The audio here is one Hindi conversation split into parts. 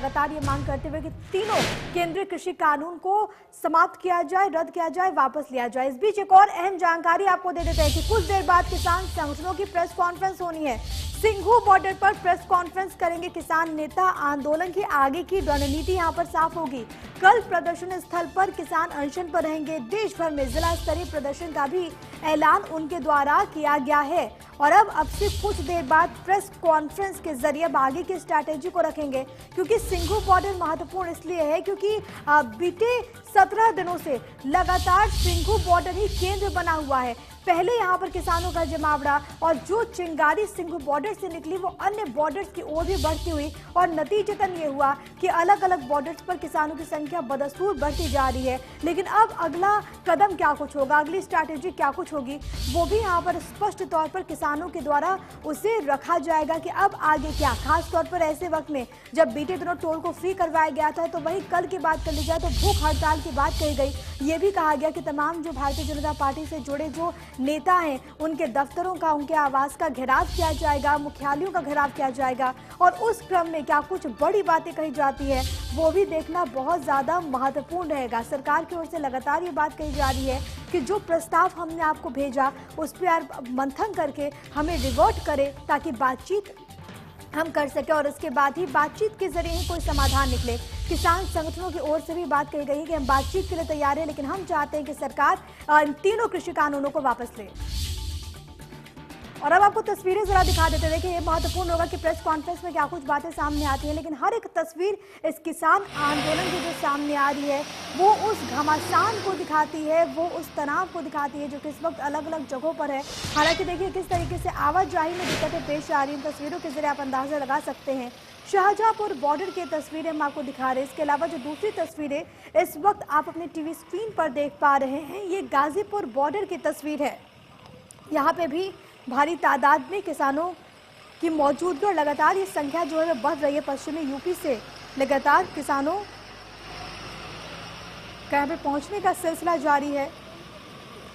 लगातार ये मांग करते हुए कि तीनों केंद्रीय कृषि कानून को समाप्त किया जाए, रद्द किया जाए, वापस लिया जाए। इस बीच एक और अहम जानकारी आपको दे देते हैं कि कुछ देर बाद किसान संगठनों की प्रेस कॉन्फ्रेंस होनी है। सिंघू बॉर्डर पर प्रेस कॉन्फ्रेंस करेंगे किसान नेता। आंदोलन की आगे की रणनीति यहां पर साफ होगी। कल प्रदर्शन स्थल पर किसान अनशन पर रहेंगे। देश भर में जिला स्तरीय प्रदर्शन का भी ऐलान उनके द्वारा किया गया है और अब से कुछ देर बाद प्रेस कॉन्फ्रेंस के जरिए आगे की स्ट्रैटेजी को रखेंगे, क्योंकि सिंघू बॉर्डर महत्वपूर्ण इसलिए है क्योंकि बीते 17 दिनों से लगातार सिंघू बॉर्डर ही केंद्र बना हुआ है। पहले यहां पर किसानों का जमावड़ा और जो चिंगारी सिंघू बॉर्डर से निकली वो अन्य बॉर्डर्स की ओर भी बढ़ती हुई और नतीजतन ये हुआ कि अलग अलग बॉर्डर्स पर किसानों की संख्या बदस्तूर बढ़ती जा रही है। लेकिन अब अगला कदम क्या कुछ होगा, अगली स्ट्रैटेजी क्या कुछ होगी, वो भी यहाँ पर स्पष्ट तौर पर किसानों के द्वारा उसे रखा जाएगा कि अब आगे क्या। खास तौर पर ऐसे वक्त में जब बीते दिनों टोल को फ्री करवाया गया था, तो वही कल की बात कर ली जाए तो भूख हड़ताल की बात कही गई। ये भी कहा गया कि तमाम जो भारतीय जनता पार्टी से जुड़े जो नेता हैं उनके दफ्तरों का, उनके आवास का घेराव किया जाएगा, मुख्यालयों का घेराव किया जाएगा और उस क्रम में क्या कुछ बड़ी बातें कही जाती है वो भी देखना बहुत ज्यादा महत्वपूर्ण रहेगा। सरकार की ओर से लगातार ये बात कही जा रही है कि जो प्रस्ताव हमने आपको भेजा उस पर मंथन करके हमें रिवर्ट करें ताकि बातचीत हम कर सके और इसके बाद ही बातचीत के जरिए ही कोई समाधान निकले। किसान संगठनों की ओर से भी बात कही गई है कि हम बातचीत के लिए तैयार हैं, लेकिन हम चाहते हैं कि सरकार इन तीनों कृषि कानूनों को वापस ले। और अब आपको तस्वीरें जरा दिखा देते हैं कि ये महत्वपूर्ण होगा कि प्रेस कॉन्फ्रेंस में क्या कुछ बातें सामने आती हैं, लेकिन हर एक तस्वीर इस किसान आंदोलन की जो सामने आ रही है वो उस घमासान को दिखाती है, वो उस तनाव को दिखाती है जो कि इस वक्त अलग अलग जगहों पर है। हालांकि देखिए किस तरीके से आवाजाही में दिक्कतें पेश आ रही हैं, तस्वीरों के जरिए आप अंदाजा लगा सकते हैं। शाहजहांपुर बॉर्डर की तस्वीरें हम आपको दिखा रहे हैं। इसके अलावा जो दूसरी तस्वीरें इस वक्त आप अपने टीवी स्क्रीन पर देख पा रहे हैं, ये गाजीपुर बॉर्डर की तस्वीर है। यहाँ पे भी भारी तादाद में किसानों की मौजूदगी और लगातार ये संख्या जो है बढ़ रही है। पश्चिमी यूपी से लगातार किसानों का यहाँ पे पहुँचने का सिलसिला जारी है,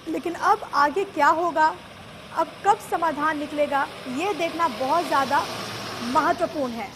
लेकिन अब आगे क्या होगा, अब कब समाधान निकलेगा, ये देखना बहुत ज़्यादा महत्वपूर्ण है।